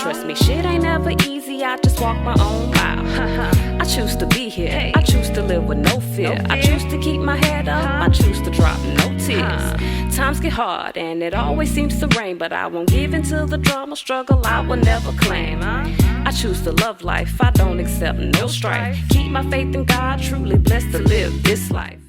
Trust me, shit ain't never easy, I just walk my own mile. I choose to be here, I choose to live with no fear. I choose to keep my head up, I choose to drop no tears. Times get hard and it always seems to rain, but I won't give into the drama, struggle I will never claim. I choose to love life, I don't accept no strife. Keep my faith in God, truly blessed to live this life.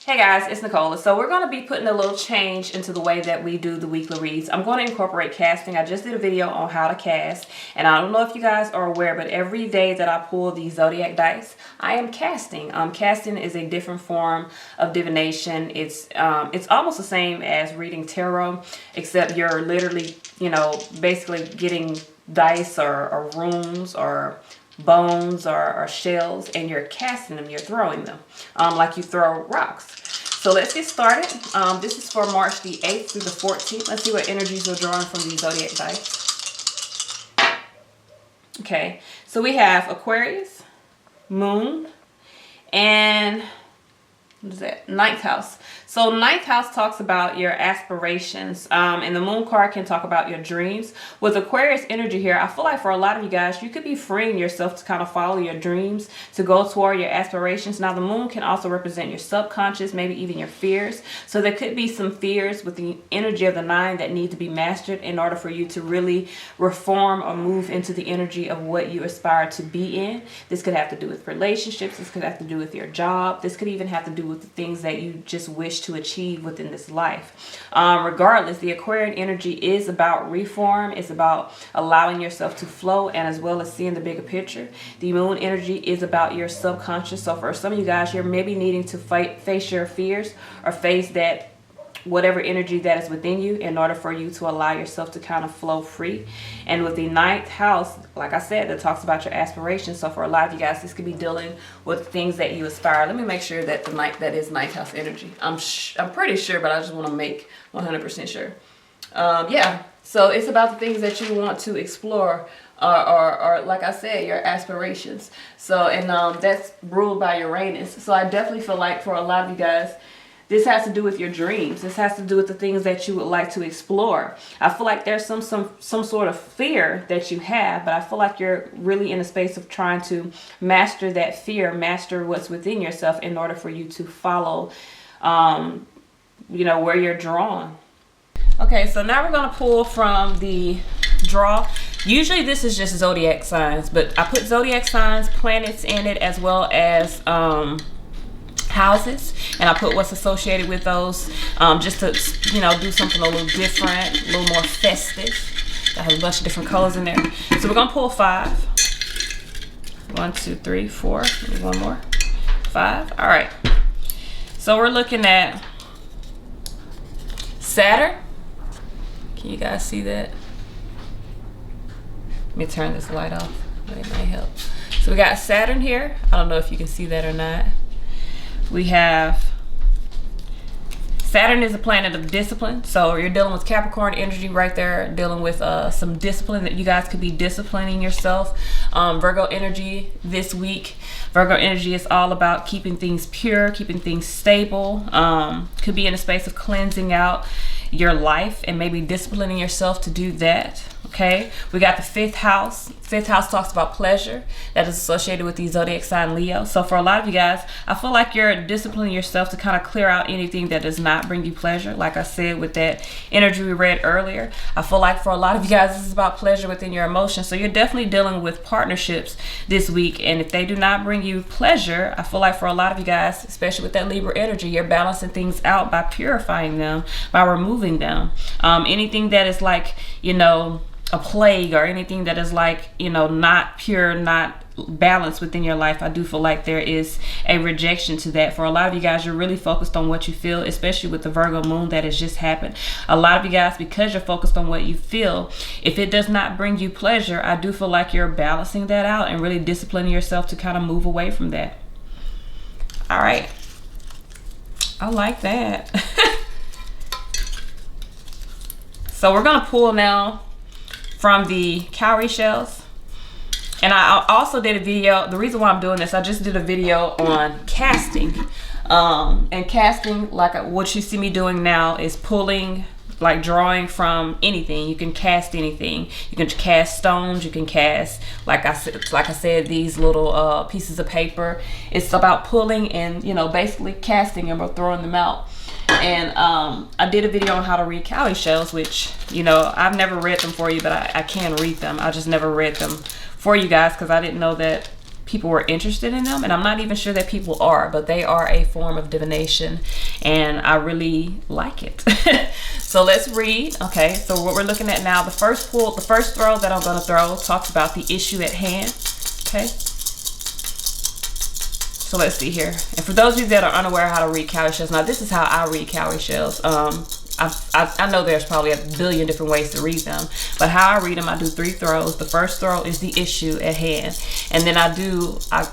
Hey guys, it's Nicola. So we're going to be putting a little change into the way that we do the weekly reads. I'm going to incorporate casting. I just did a video on how to cast, and I don't know if you guys are aware, but every day that I pull these zodiac dice, I am casting. Casting is a different form of divination. It's almost the same as reading tarot, except you're literally, you know, basically getting dice or runes or bones or shells, and you're casting them, you're throwing them like you throw rocks. So let's get started. This is for March the 8th through the 14th. Let's see what energies we're drawing from these zodiac dice. Okay, so we have Aquarius, Moon, and what is that? Ninth house. So ninth house talks about your aspirations, and the moon card can talk about your dreams. With Aquarius energy here, I feel like for a lot of you guys, you could be freeing yourself to kind of follow your dreams, to go toward your aspirations. Now the moon can also represent your subconscious, maybe even your fears. So there could be some fears with the energy of the 9 that need to be mastered in order for you to really reform or move into the energy of what you aspire to be in. This could have to do with relationships. This could have to do with your job. This could even have to do with the things that you just wish to achieve within this life. Regardless, the Aquarian energy is about reform. It's about allowing yourself to flow, and as well as seeing the bigger picture. The moon energy is about your subconscious. So for some of you guys, you're maybe needing to face your fears or face that whatever energy that is within you in order for you to allow yourself to kind of flow free. And with the ninth house, like I said, that talks about your aspirations. So for a lot of you guys, this could be dealing with things that you aspire. Let me make sure that that is ninth house energy. I'm pretty sure, but I just want to make 100% sure. Yeah, so it's about the things that you want to explore, or like I said, your aspirations. So, and that's ruled by Uranus. So I definitely feel like for a lot of you guys, this has to do with your dreams. This has to do with the things that you would like to explore. I feel like there's some sort of fear that you have, but I feel like you're really in a space of trying to master that fear, master what's within yourself in order for you to follow, you know, where you're drawn. Okay, so now we're going to pull from the draw. Usually this is just zodiac signs, but I put zodiac signs, planets in it, as well as houses, and I put what's associated with those, just to, you know, do something a little different, a little more festive. I have a bunch of different colors in there. So we're gonna pull 5. 1, 2, 3, 4. Maybe one more. 5. All right. So we're looking at Saturn. Can you guys see that? Let me turn this light off. That might help. So we got Saturn here. I don't know if you can see that or not. We have Saturn is a planet of discipline. So you're dealing with Capricorn energy right there, dealing with some discipline, that you guys could be disciplining yourself. Virgo energy this week. Virgo energy is all about keeping things pure, keeping things stable. Could be in a space of cleansing out your life and maybe disciplining yourself to do that. Okay, we got the 5th house. 5th house talks about pleasure. That is associated with the zodiac sign Leo. So for a lot of you guys, I feel like you're disciplining yourself to kind of clear out anything that does not bring you pleasure. Like I said, with that energy we read earlier, I feel like for a lot of you guys, this is about pleasure within your emotions. So you're definitely dealing with partnerships this week, and if they do not bring you pleasure, I feel like for a lot of you guys, especially with that Libra energy, you're balancing things out by purifying them, by removing them. Anything that is like, you know, a plague, or anything that is like, you know, not pure, not balanced within your life, I do feel like there is a rejection to that. For a lot of you guys, you're really focused on what you feel, especially with the Virgo moon that has just happened. A lot of you guys, because you're focused on what you feel, if it does not bring you pleasure, I do feel like you're balancing that out and really disciplining yourself to kind of move away from that. All right, I like that. So we're gonna pull now from the cowrie shells. And I also did a video. The reason why I'm doing this, I just did a video on casting. And casting, like what you see me doing now, is pulling like drawing from anything. You can cast anything. You can cast stones. You can cast, like I said, these little pieces of paper. It's about pulling and, you know, basically casting them or throwing them out. And I did a video on how to read cowrie shells, which, you know, I've never read them for you, but I can read them. I just never read them for you guys because I didn't know that people were interested in them, and I'm not even sure that people are, but they are a form of divination and I really like it. So let's read. Okay, so what we're looking at now, the first throw that I'm going to throw talks about the issue at hand. Okay, so let's see here. And for those of you that are unaware how to read cowrie shells, now this is how I read cowrie shells. I know there's probably a billion different ways to read them, but how I read them, I do 3 throws. The first throw is the issue at hand, and then I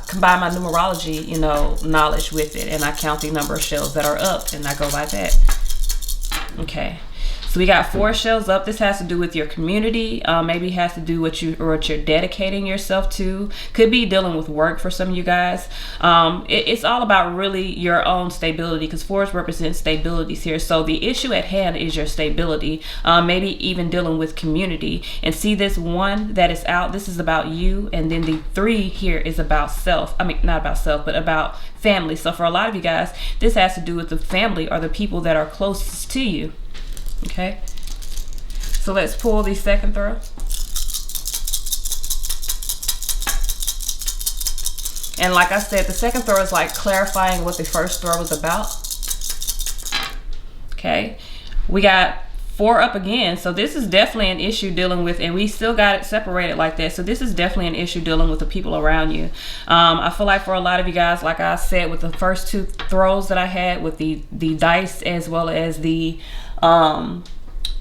combine my numerology, you know, knowledge with it, and I count the number of shells that are up, and I go by that. Okay, so we got 4 shells up. This has to do with your community. Maybe it has to do with what you're dedicating yourself to. Could be dealing with work for some of you guys. It's all about really your own stability, because 4s represent stabilities here. So the issue at hand is your stability. Maybe even dealing with community. And see this 1 that is out, this is about you. And then the 3 here is about self. I mean, not about self, but about family. So for a lot of you guys, this has to do with the family or the people that are closest to you. Okay, so let's pull the second throw. And like I said, the second throw is like clarifying what the first throw was about. Okay, we got 4 up again, so this is definitely an issue dealing with, and we still got it separated like that. So this is definitely an issue dealing with the people around you. I feel like for a lot of you guys, like I said, with the first 2 throws that I had with the dice as well as the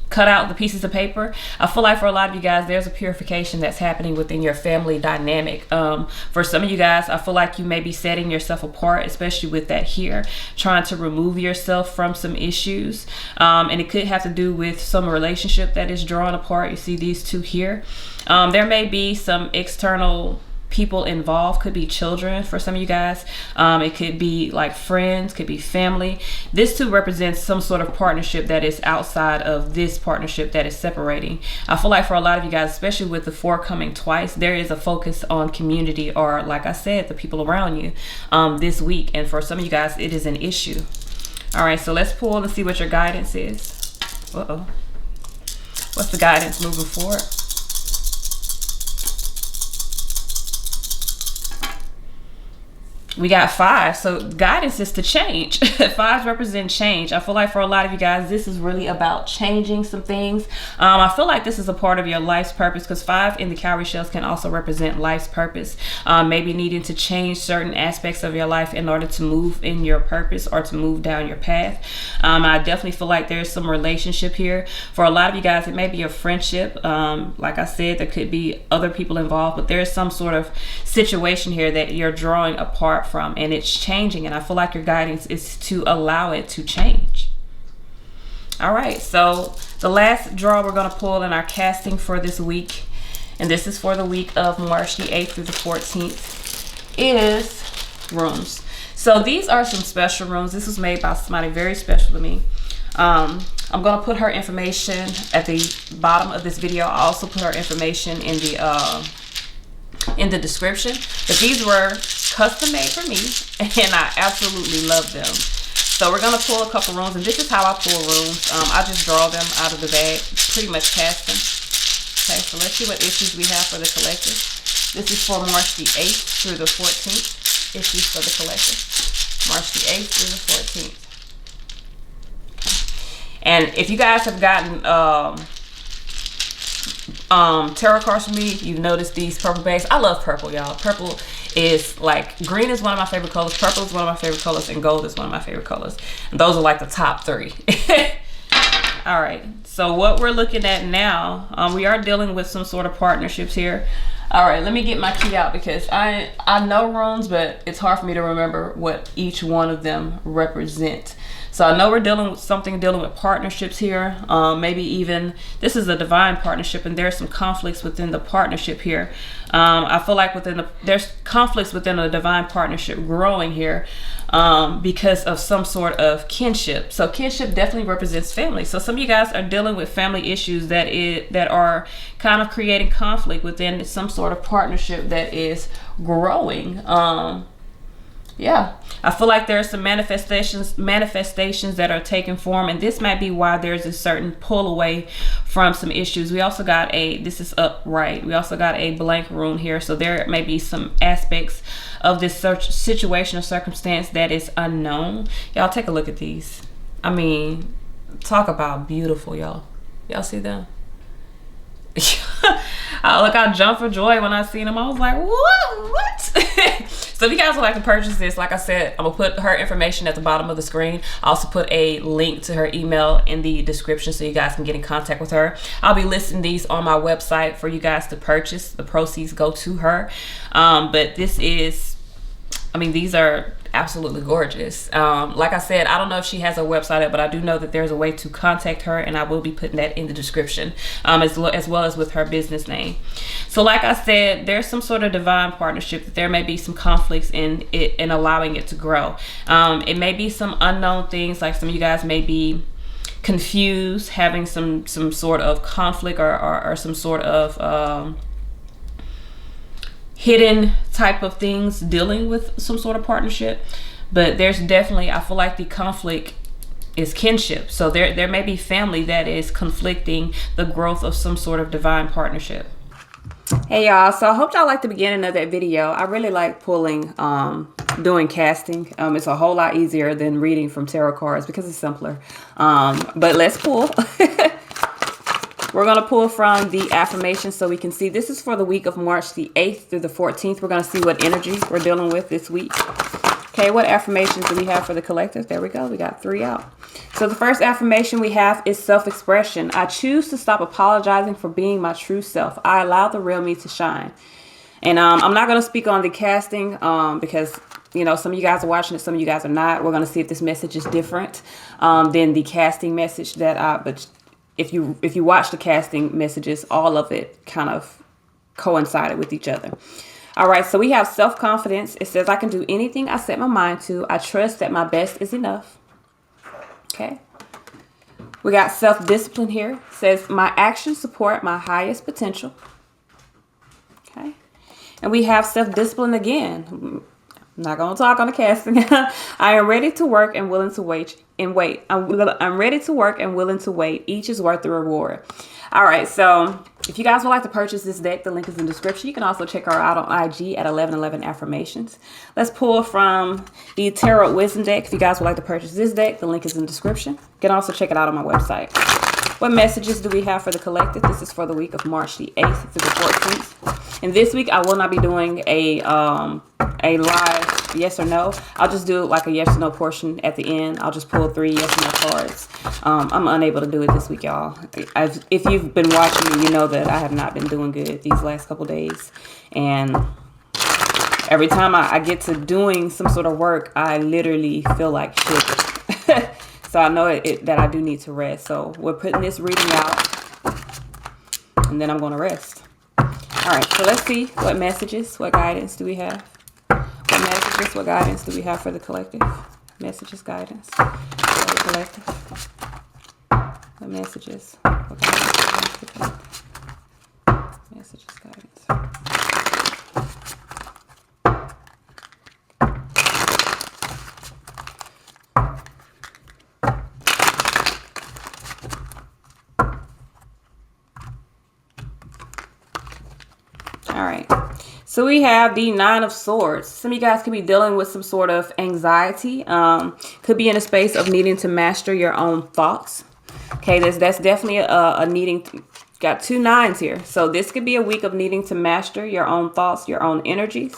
cut out the pieces of paper, I feel like for a lot of you guys, there's a purification that's happening within your family dynamic. For some of you guys, I feel like you may be setting yourself apart, especially with that here, trying to remove yourself from some issues. And it could have to do with some relationship that is drawn apart. You see these 2 here. There may be some external people involved. Could be children for some of you guys. It could be like friends, could be family. This 2 represents some sort of partnership that is outside of this partnership that is separating. I feel like for a lot of you guys, especially with the 4 coming twice, there is a focus on community, or like I said, the people around you this week. And for some of you guys, it is an issue. All right, so let's pull and see what your guidance is. What's the guidance moving forward? We got 5, so guidance is to change. 5s represent change. I feel like for a lot of you guys, this is really about changing some things. I feel like this is a part of your life's purpose, because 5 in the cowrie shells can also represent life's purpose. Maybe needing to change certain aspects of your life in order to move in your purpose or to move down your path. I definitely feel like there's some relationship here. For a lot of you guys, it may be a friendship. Like I said, there could be other people involved, but there's some sort of situation here that you're drawing apart from, and it's changing, and I feel like your guidance is to allow it to change. All right, so the last draw we're going to pull in our casting for this week, and this is for the week of March the 8th through the 14th, is runes. So these are some special runes. This was made by somebody very special to me. I'm going to put her information at the bottom of this video. I also put her information in the description, but these were custom made for me, and I absolutely love them. So we're gonna pull a couple runes, and this is how I pull runes. I just draw them out of the bag, pretty much cast them. Okay, so let's see what issues we have for the collective. This is for March the 8th through the 14th. Issues for the collective, March the 8th through the 14th. And if you guys have gotten tarot cards from me, you've noticed these purple bags. I love purple, y'all. Purple is like, green is one of my favorite colors, purple is one of my favorite colors, and gold is one of my favorite colors. And those are like the top 3. All right, so what we're looking at now, we are dealing with some sort of partnerships here. All right, let me get my key out, because I know runes, but it's hard for me to remember what each one of them represent. So I know we're dealing with partnerships here. Maybe even this is a divine partnership, and there's some conflicts within the partnership here. I feel like there's conflicts within a divine partnership growing here because of some sort of kinship. So kinship definitely represents family. So some of you guys are dealing with family issues that are kind of creating conflict within some sort of partnership that is growing. Yeah, I feel like there's some manifestations that are taking form, and this might be why there's a certain pull away from some issues. We also got this is upright. We also got a blank rune here, so there may be some aspects of this situation or circumstance that is unknown. Y'all take a look at these. I mean, talk about beautiful, y'all. Y'all see them? I jumped for joy when I seen them. I was like, what? So if you guys would like to purchase this, like I said, I'm gonna put her information at the bottom of the screen. I also put a link to her email in the description so you guys can get in contact with her. I'll be listing these on my website for you guys to purchase. The proceeds go to her. But this is, I mean, these are absolutely gorgeous. Like I said, I don't know if she has a website, but I do know that there's a way to contact her, and I will be putting that in the description, as well as with her business name. So like I said, there's some sort of divine partnership that there may be some conflicts in it and allowing it to grow. It may be some unknown things, like some of you guys may be confused, having some sort of conflict or some sort of hidden type of things dealing with some sort of partnership. But there's definitely, I feel like the conflict is kinship. So there may be family that is conflicting the growth of some sort of divine partnership. Hey y'all, so I hope y'all liked the beginning of that video. I really like pulling, doing casting. It's a whole lot easier than reading from tarot cards because it's simpler. But let's pull. We're going to pull from the affirmations so we can see. This is for the week of March the 8th through the 14th. We're going to see what energy we're dealing with this week. Okay, what affirmations do we have for the collective? There we go. We got 3 out. So the first affirmation we have is self-expression. I choose to stop apologizing for being my true self. I allow the real me to shine. And I'm not going to speak on the casting because, you know, some of you guys are watching it, some of you guys are not. We're going to see if this message is different than the casting message but if you watch the casting messages, all of it kind of coincided with each other. All right, so we have self-confidence. It says, I can do anything I set my mind to. I trust that my best is enough. Okay. We got self-discipline here. It says, my actions support my highest potential. Okay. And we have self-discipline again. I'm not going to talk on the casting. I am ready to work and willing to wait. I'm ready to work and willing to wait. Each is worth the reward. All right, so if you guys would like to purchase this deck, the link is in the description. You can also check her out on IG at 1111 Affirmations. Let's pull from the Tarot Wisdom deck. If you guys would like to purchase this deck, the link is in the description. You can also check it out on my website. What messages do we have for the collective? This is for the week of March the 8th through the 14th. And this week, I will not be doing a live yes or no. I'll just do like a yes or no portion at the end. I'll just pull 3 yes or no cards. I'm unable to do it this week, y'all. If you've been watching me, you know that I have not been doing good these last couple days. And every time I get to doing some sort of work, I literally feel like shit. So I know that I do need to rest. So we're putting this reading out, and then I'm going to rest. All right, so let's see what messages, what guidance do we have? What messages, what guidance do we have for the collective? Messages, guidance for the collective. What messages, what guidance for the collective? Messages, guidance. All right, so we have the 9 of Swords. Some of you guys could be dealing with some sort of anxiety. Could be in a space of needing to master your own thoughts. Okay, that's definitely a needing. Got 2 9s here. So this could be a week of needing to master your own thoughts, your own energies.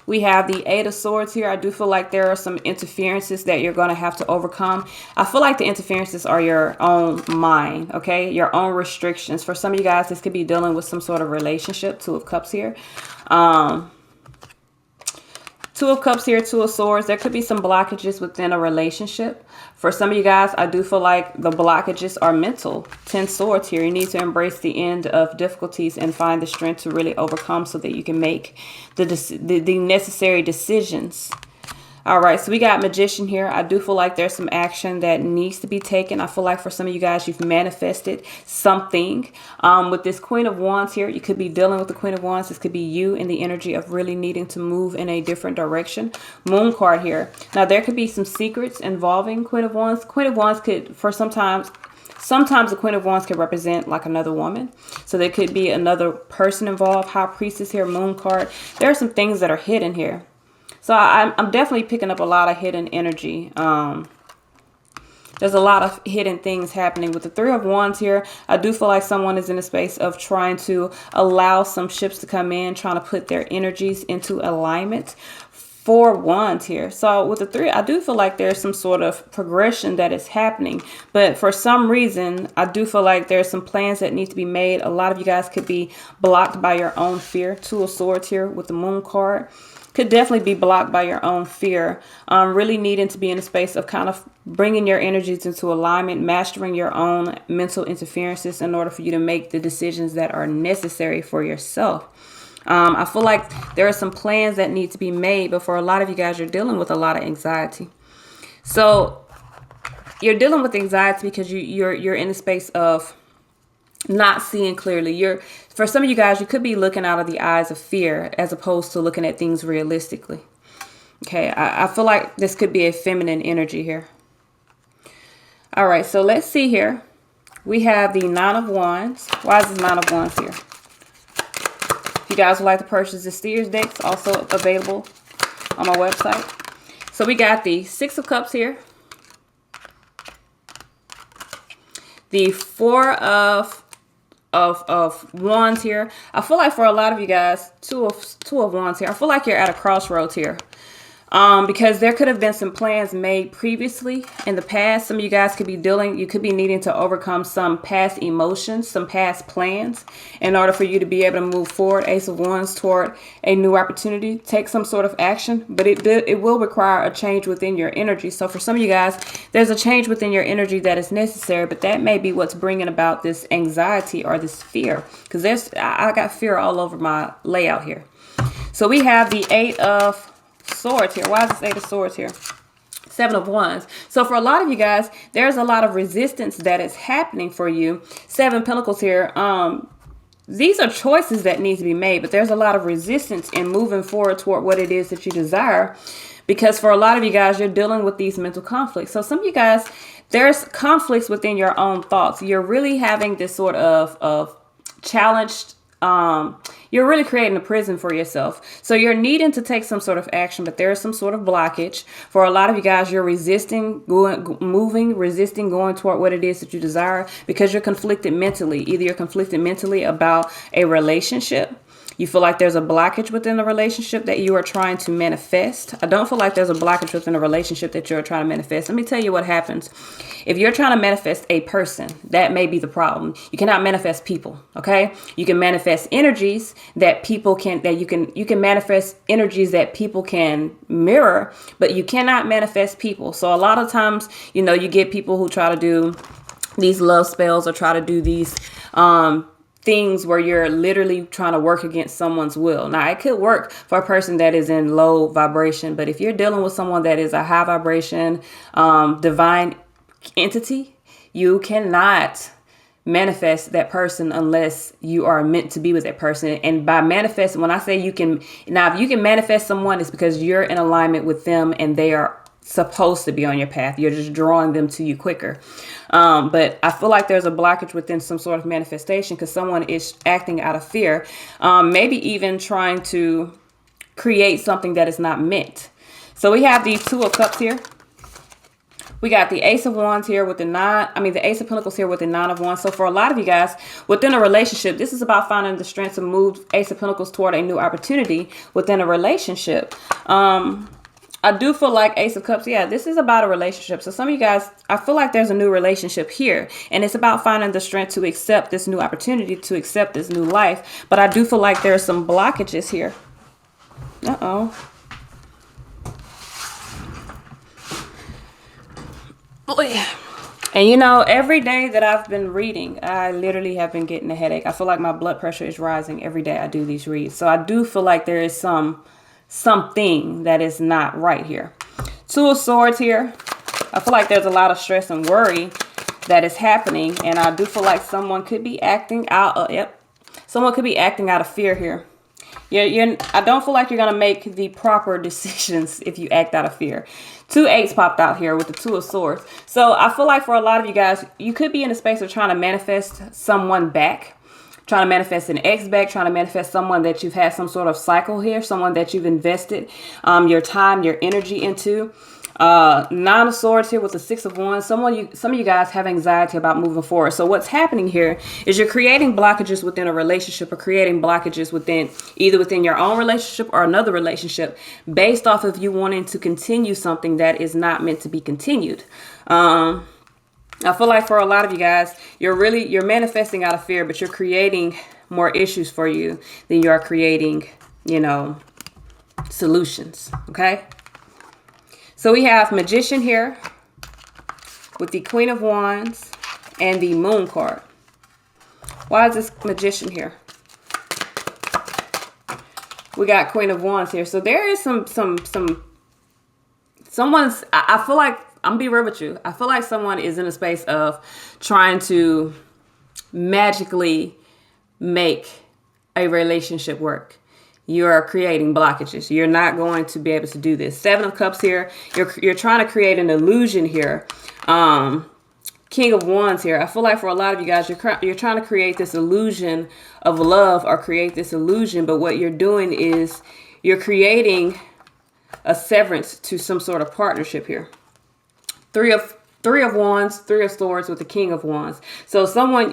We have the 8 of Swords here. I do feel like there are some interferences that you're going to have to overcome. I feel like the interferences are your own mind, okay? Your own restrictions. For some of you guys, this could be dealing with some sort of relationship. 2 of Cups here. Two of Cups here, Two of Swords. There could be some blockages within a relationship. For some of you guys, I do feel like the blockages are mental. 10 Swords here. You need to embrace the end of difficulties and find the strength to really overcome so that you can make the necessary decisions. All right, so we got Magician here. I do feel like there's some action that needs to be taken. I feel like for some of you guys, you've manifested something. With this Queen of Wands here, you could be dealing with the Queen of Wands. This could be you in the energy of really needing to move in a different direction. Moon card here. Now, there could be some secrets involving Queen of Wands. Queen of Wands could, for sometimes the Queen of Wands can represent like another woman. So there could be another person involved. High Priestess here, Moon card. There are some things that are hidden here. So I'm definitely picking up a lot of hidden energy. There's a lot of hidden things happening. With the Three of Wands here, I do feel like someone is in a space of trying to allow some ships to come in, trying to put their energies into alignment. Four of Wands here. So with the three, I do feel like there's some sort of progression that is happening. But for some reason, I do feel like there's some plans that need to be made. A lot of you guys could be blocked by your own fear. Two of Swords here with the Moon card. Could definitely be blocked by your own fear. Really needing to be in a space of kind of bringing your energies into alignment, mastering your own mental interferences in order for you to make the decisions that are necessary for yourself. I feel like there are some plans that need to be made, but for a lot of you guys, you're dealing with a lot of anxiety. So you're dealing with anxiety because you're in a space of not seeing clearly. For some of you guys, you could be looking out of the eyes of fear as opposed to looking at things realistically. Okay, I feel like this could be a feminine energy here. All right, so let's see here. We have the Nine of Wands. Why is this Nine of Wands here? If you guys would like to purchase the Seers decks, also available on my website. So we got the Six of Cups here. The Four of Wands here. I feel like for a lot of you guys, two of Wands here. I feel like you're at a crossroads here. Because there could have been some plans made previously in the past. Some of you guys could be you could be needing to overcome some past emotions, some past plans in order for you to be able to move forward. Ace of Wands toward a new opportunity, take some sort of action, but it will require a change within your energy. So for some of you guys, there's a change within your energy that is necessary, but that may be what's bringing about this anxiety or this fear, because I got fear all over my layout here. So we have the Eight of Swords here. Why is this Eight of Swords here? Seven of Wands. So for a lot of you guys, there's a lot of resistance that is happening for you. Seven Pentacles here. These are choices that need to be made, but there's a lot of resistance in moving forward toward what it is that you desire, because for a lot of you guys, you're dealing with these mental conflicts. So some of you guys, there's conflicts within your own thoughts. You're really having this sort of challenged, you're really creating a prison for yourself. So you're needing to take some sort of action, but there is some sort of blockage. For a lot of you guys, you're resisting going toward what it is that you desire because you're conflicted mentally. Either you're conflicted mentally about a relationship. You feel like there's a blockage within the relationship that you are trying to manifest. I don't feel like there's a blockage within a relationship that you're trying to manifest. Let me tell you what happens. If you're trying to manifest a person, that may be the problem. You cannot manifest people, okay? You can manifest energies that people can, you can manifest energies that people can mirror, but you cannot manifest people. So a lot of times, you get people who try to do these love spells or try to do these, things where you're literally trying to work against someone's will. Now, it could work for a person that is in low vibration, but if you're dealing with someone that is a high vibration, divine entity, you cannot manifest that person unless you are meant to be with that person. And by manifesting, when I say if you can manifest someone, it's because you're in alignment with them and they are supposed to be on your path. You're just drawing them to you quicker. But I feel like there's a blockage within some sort of manifestation because someone is acting out of fear, maybe even trying to create something that is not meant. So we have these Two of Cups here. We got the Ace of Wands here with the Ace of Pentacles here with the Nine of Wands. So for a lot of you guys within a relationship, this is about finding the strength to move Ace of Pentacles toward a new opportunity within a relationship. I do feel like Ace of Cups. Yeah, this is about a relationship. So some of you guys, I feel like there's a new relationship here. And it's about finding the strength to accept this new opportunity, to accept this new life. But I do feel like there's some blockages here. Uh-oh. Boy. And you know, every day that I've been reading, I literally have been getting a headache. I feel like my blood pressure is rising every day I do these reads. So I do feel like there is something that is not right here. Two of Swords here. I feel like there's a lot of stress and worry that is happening. And I do feel like someone could be acting out. Someone could be acting out of fear here. I don't feel like you're going to make the proper decisions if you act out of fear. 2 8s popped out here with the 2 of Swords. So I feel like for a lot of you guys, you could be in a space of trying to manifest someone back. Trying to manifest an ex back. Trying to manifest someone that you've had some sort of cycle here. Someone that you've invested your time, your energy into. 9 of Swords here with the 6 of Wands. Some of you guys have anxiety about moving forward. So what's happening here is you're creating blockages within a relationship, or creating blockages either within your own relationship or another relationship, based off of you wanting to continue something that is not meant to be continued. I feel like for a lot of you guys, you're manifesting out of fear, but you're creating more issues for you than you are creating, solutions. Okay. So we have Magician here with the Queen of Wands and the Moon card. Why is this Magician here? We got Queen of Wands here. So there is someone's, I feel like, I'm gonna be real with you. I feel like someone is in a space of trying to magically make a relationship work. You're creating blockages. You're not going to be able to do this. 7 of Cups here. You're trying to create an illusion here. King of Wands here. I feel like for a lot of you guys, you're trying to create this illusion of love, or create this illusion. But what you're doing is you're creating a severance to some sort of partnership here. 3 of Wands, 3 of Swords with the King of Wands. So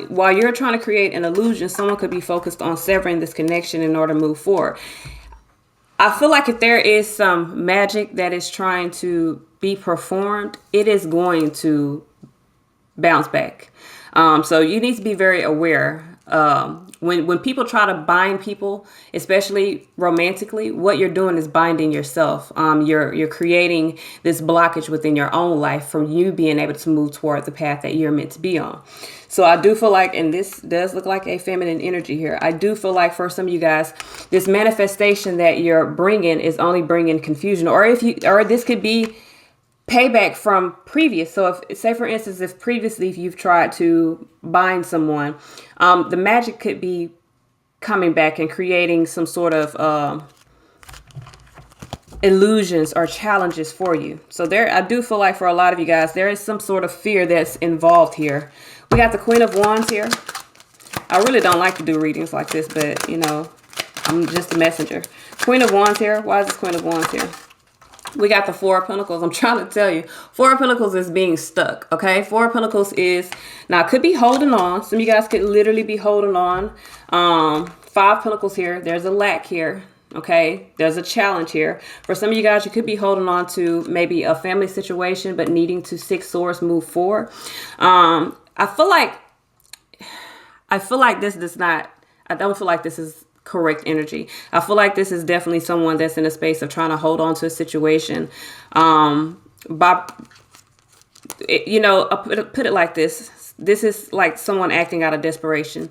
while you're trying to create an illusion, someone could be focused on severing this connection in order to move forward. I feel like if there is some magic that is trying to be performed, it is going to bounce back. So you need to be very aware. When people try to bind people, especially romantically, what you're doing is binding yourself. You're creating this blockage within your own life from you being able to move toward the path that you're meant to be on. So I do feel like, and this does look like a feminine energy here, I do feel like for some of you guys, this manifestation that you're bringing is only bringing confusion, or this could be payback from previous. So if, say for instance, if previously you've tried to bind someone, the magic could be coming back and creating some sort of illusions or challenges for you. So I do feel like for a lot of you guys, there is some sort of fear that's involved here. We got the Queen of Wands here. I really don't like to do readings like this, but I'm just a messenger. Queen of Wands here. Why is this Queen of Wands here? We got the 4 of Pentacles. I'm trying to tell you, 4 of Pentacles is being stuck. Okay. 4 of Pentacles could be holding on. Some of you guys could literally be holding on. 5 of Pentacles here. There's a lack here. Okay. There's a challenge here. For some of you guys, you could be holding on to maybe a family situation, but needing to 6 swords move forward. I don't feel like this is correct energy. I feel like this is definitely someone that's in a space of trying to hold on to a situation. I'll put it like this. This is like someone acting out of desperation.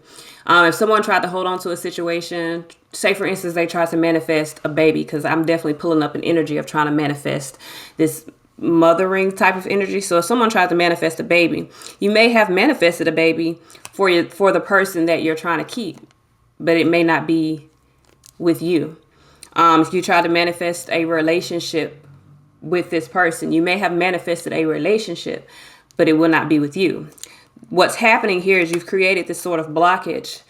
If someone tried to hold on to a situation, say for instance, they tried to manifest a baby, because I'm definitely pulling up an energy of trying to manifest this mothering type of energy. So if someone tried to manifest a baby, you may have manifested a baby for the person that you're trying to keep, but it may not be with you. If you try to manifest a relationship with this person, you may have manifested a relationship, but it will not be with you. What's happening here is you've created this sort of blockage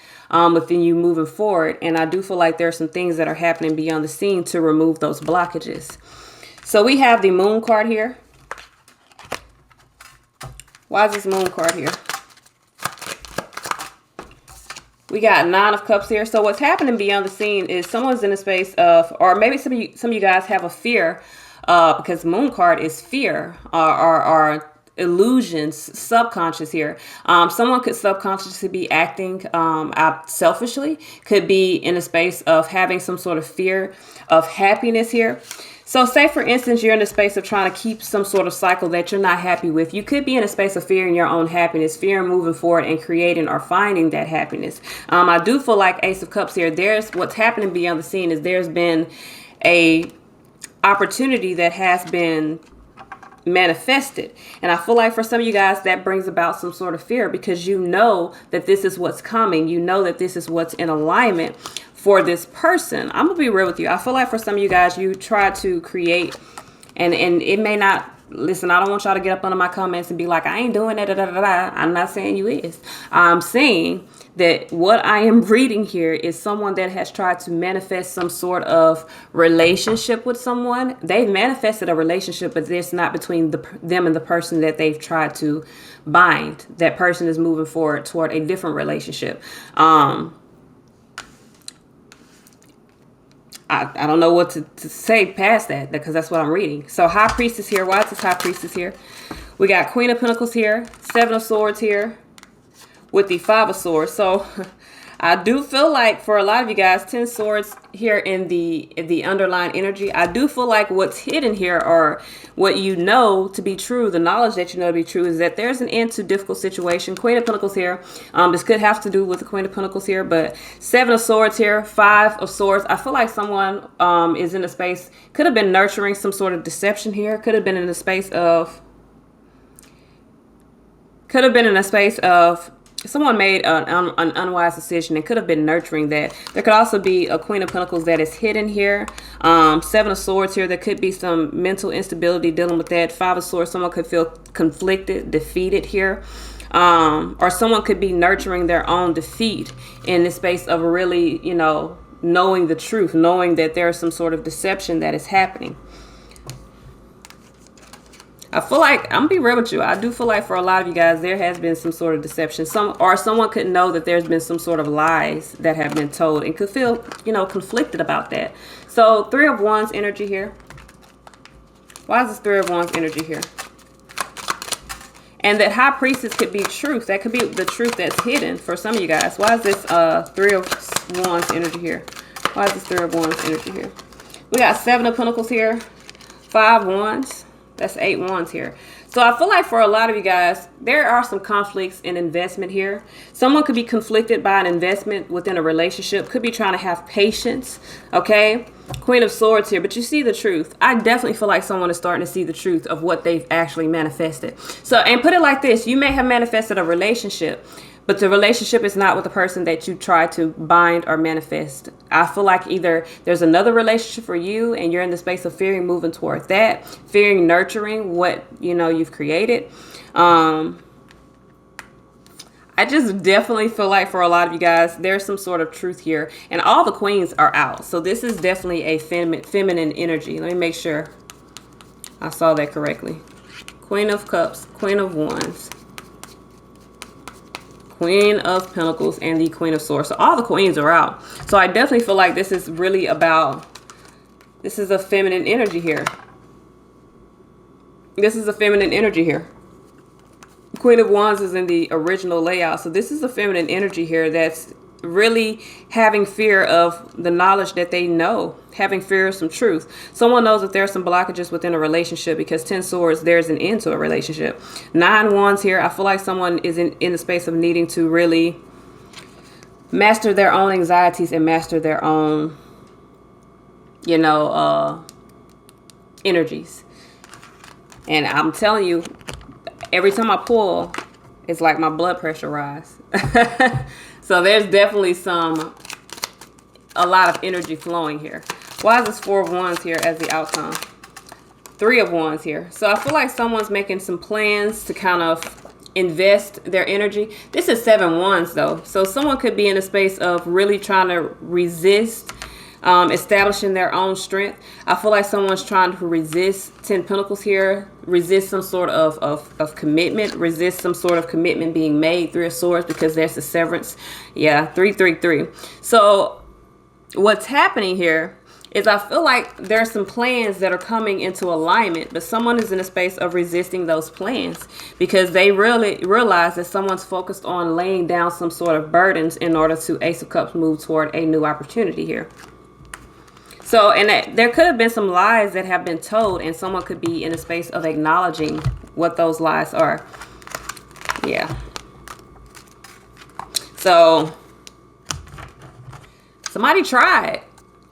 within you moving forward. And I do feel like there are some things that are happening beyond the scene to remove those blockages. So we have the Moon card here. Why is this Moon card here? We got 9 of Cups here. So what's happening beyond the scene is someone's in a space of, or maybe some of you guys have a fear, because Moon card is fear, or illusions, subconscious here. Someone could subconsciously be acting out selfishly, could be in a space of having some sort of fear of happiness here. So say, for instance, you're in a space of trying to keep some sort of cycle that you're not happy with. You could be in a space of fearing your own happiness, fearing moving forward and creating or finding that happiness. I do feel like Ace of Cups here. There's what's happening beyond the scene is there's been a opportunity that has been manifested. And I feel like for some of you guys, that brings about some sort of fear because you know that this is what's coming. You know that this is what's in alignment for this person. I'm gonna be real with you. I feel like for some of you guys, you try to create, and it may not, listen, I don't want y'all to get up under my comments and be like, I ain't doing that, da, da, da, da. I'm not saying you is. I'm saying that what I am reading here is someone that has tried to manifest some sort of relationship with someone. They've manifested a relationship, but it's not between them and the person that they've tried to bind. That person is moving forward toward a different relationship. I don't know what to say past that because that's what I'm reading. So High Priestess here. Why is this High Priestess here? We got Queen of Pentacles here, Seven of Swords here with the Five of Swords. So I do feel like for a lot of you guys, 10 swords here in the underlying energy. I do feel like what's hidden here or what you know to be true, the knowledge that you know to be true is that there's an end to difficult situation. Queen of Pentacles here. This could have to do with the Queen of Pentacles here, but Seven of Swords here, Five of Swords. I feel like someone is in a space, could have been nurturing some sort of deception here. Could have been in a space of, someone made an unwise decision and could have been nurturing that. There could also be a Queen of Pentacles that is hidden here. Seven of Swords here. There could be some mental instability dealing with that. Five of Swords. Someone could feel conflicted, defeated here. Or someone could be nurturing their own defeat in the space of really, you know, knowing the truth, knowing that there's some sort of deception that is happening. I feel like, I'm gonna be real with you, I do feel like for a lot of you guys, there has been some sort of deception. Someone could know that there's been some sort of lies that have been told and could feel, you know, conflicted about that. So Three of Wands energy here. Why is this Three of Wands energy here? And that High Priestess could be truth. That could be the truth that's hidden for some of you guys. Why is this Three of Wands energy here? Why is this Three of Wands energy here? We got Seven of Pentacles here. Five Wands. That's 8 Wands here. So I feel like for a lot of you guys, there are some conflicts in investment here. Someone could be conflicted by an investment within a relationship. Could be trying to have patience. Okay. Queen of Swords here. But you see the truth. I definitely feel like someone is starting to see the truth of what they've actually manifested. So, and put it like this. You may have manifested a relationship, but the relationship is not with the person that you try to bind or manifest. I feel like either there's another relationship for you and you're in the space of fearing moving towards that, fearing nurturing what, you know, you've created. I just definitely feel like for a lot of you guys, there's some sort of truth here. And all the queens are out. So this is definitely a feminine energy. Let me make sure I saw that correctly. Queen of Cups, Queen of Wands, Queen of Pentacles, and the Queen of Swords. So all the queens are out. So I definitely feel like this is really about, this is a feminine energy here. This is a feminine energy here. Queen of Wands is in the original layout. So this is a feminine energy here that's really having fear of the knowledge that they know, having fear of some truth. Someone knows that there are some blockages within a relationship because 10 swords, there's an end to a relationship. 9 wands here. I feel like someone is in the space of needing to really master their own anxieties and master their own, you know, energies. And I'm telling you, every time I pull, it's like my blood pressure rise. So there's definitely a lot of energy flowing here. Why is this 4 of Wands here as the outcome? 3 of Wands here. So I feel like someone's making some plans to kind of invest their energy. This is 7 Wands though. So someone could be in a space of really trying to resist establishing their own strength. I feel like someone's trying to resist 10 Pentacles here, resist some sort of commitment, resist some sort of commitment being made. 3 of Swords, because there's the severance. Yeah, 3, 3, 3. So what's happening here is I feel like there's some plans that are coming into alignment, but someone is in a space of resisting those plans because they really realize that someone's focused on laying down some sort of burdens in order to Ace of Cups move toward a new opportunity here. So, and there could have been some lies that have been told, and someone could be in a space of acknowledging what those lies are. Yeah. So, somebody tried.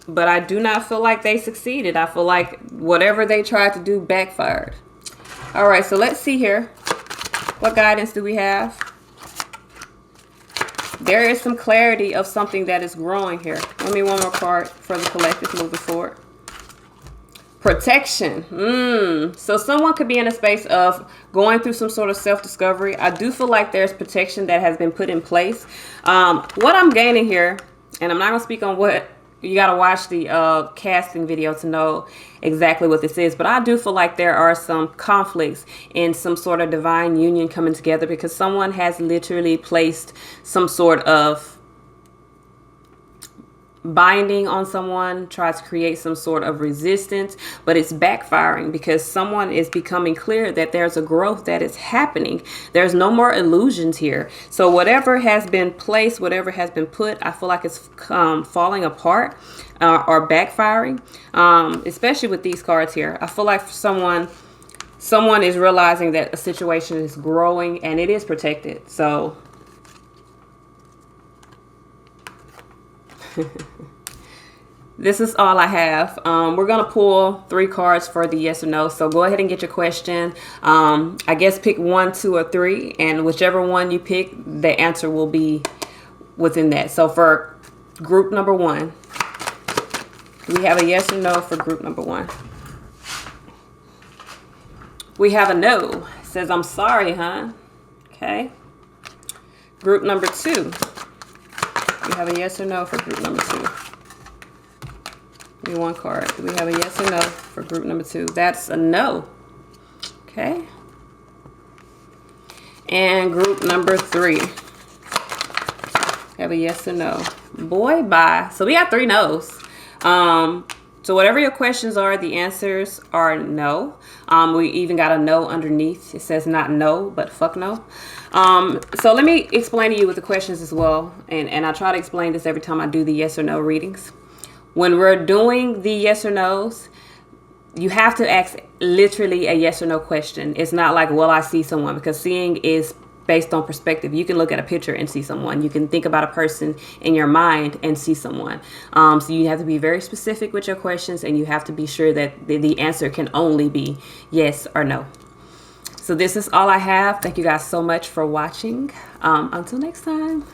But I do not feel like they succeeded. I feel like whatever they tried to do backfired. All right, so let's see here. What guidance do we have? There is some clarity of something that is growing here. Let me one more card for the collective moving forward. Protection. So someone could be in a space of going through some sort of self-discovery. I do feel like there's protection that has been put in place. What I'm gaining here, and I'm not going to speak on what... You got to watch the casting video to know exactly what this is. But I do feel like there are some conflicts in some sort of divine union coming together because someone has literally placed some sort of binding on someone, tries to create some sort of resistance, but it's backfiring because someone is becoming clear that there's a growth that is happening. There's no more illusions here. So whatever has been placed, whatever has been put, I feel like it's falling apart or backfiring, especially with these cards here. I feel like someone is realizing that a situation is growing and it is protected. So this is all I have. We're going to pull 3 cards for the yes or no. So go ahead and get your question. I guess pick 1, 2, or 3. And whichever one you pick, the answer will be within that. So for group number 1, we have a yes or no for group number 1. We have a no. It says, I'm sorry, huh? Okay. Group number 2. We have a yes or no for group number 2. Give me one card. Do we have a yes or no for group number 2? That's a no. Okay. And group number 3. Have a yes or no. Boy, bye. So we got 3 no's. So whatever your questions are, the answers are no. We even got a no underneath. It says not no, but fuck no. So let me explain to you with the questions as well. And I try to explain this every time I do the yes or no readings. When we're doing the yes or no's, you have to ask literally a yes or no question. It's not like, will I see someone? Because seeing is based on perspective. You can look at a picture and see someone. You can think about a person in your mind and see someone. So you have to be very specific with your questions, and you have to be sure that the answer can only be yes or no. So this is all I have. Thank you guys so much for watching. Until next time.